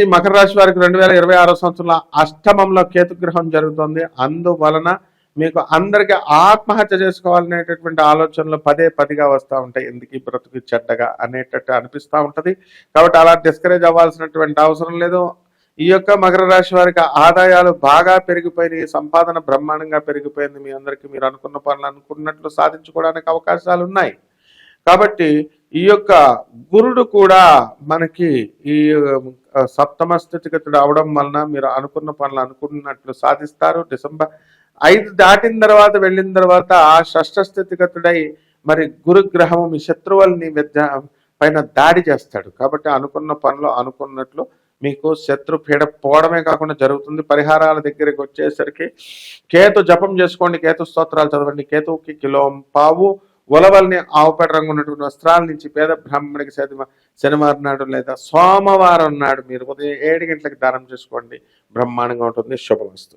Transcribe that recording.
ఈ మకర రాశి వారికి 2026 సంవత్సరంలో అష్టమంలో కేతుగ్రహం జరుగుతుంది. అందువలన మీకు అందరికి ఆత్మహత్య చేసుకోవాలనేటటువంటి ఆలోచనలు పదిగా వస్తూ ఉంటాయి. ఎందుకు బ్రతుకు చెడ్డగా అనేటట్టు అనిపిస్తూ ఉంటుంది. కాబట్టి అలా డిస్కరేజ్ అవ్వాల్సినటువంటి అవసరం లేదు. ఈ యొక్క మకర రాశి వారికి ఆదాయాలు బాగా పెరిగిపోయినాయి, సంపాదన బ్రహ్మాండంగా పెరిగిపోయింది. మీ అందరికీ మీరు అనుకున్న పనులు అనుకున్నట్లు సాధించుకోవడానికి అవకాశాలు ఉన్నాయి. కాబట్టి ఈ యొక్క గురుడు కూడా మనకి ఈ సప్తమ స్థితిగతుడు అవడం వలన మీరు అనుకున్న పనులు అనుకున్నట్లు సాధిస్తారు. డిసెంబర్ 5 దాటిన తర్వాత వెళ్ళిన తర్వాత ఆ షష్ఠ స్థితిగతుడై మరి గురుగ్రహము మీ శత్రువుల్ని పైన దాడి చేస్తాడు. కాబట్టి అనుకున్న పనులు అనుకున్నట్లు మీకు శత్రు పీడ పోవడమే కాకుండా జరుగుతుంది. పరిహారాల దగ్గరికి వచ్చేసరికి కేతు జపం చేసుకోండి, కేతు స్తోత్రాలు చదవండి. కేతువుకి కిలోం పావు ఉలవల్ని ఆవుపేట రంగు ఉన్నటువంటి వస్త్రాల నుంచి పేద బ్రాహ్మణికి శనివారం నాడు లేదా సోమవారం నాడు మీరు ఉదయం 7 గంటలకు దానం చేసుకోండి. బ్రహ్మాండంగా ఉంటుంది. శుభమస్తు.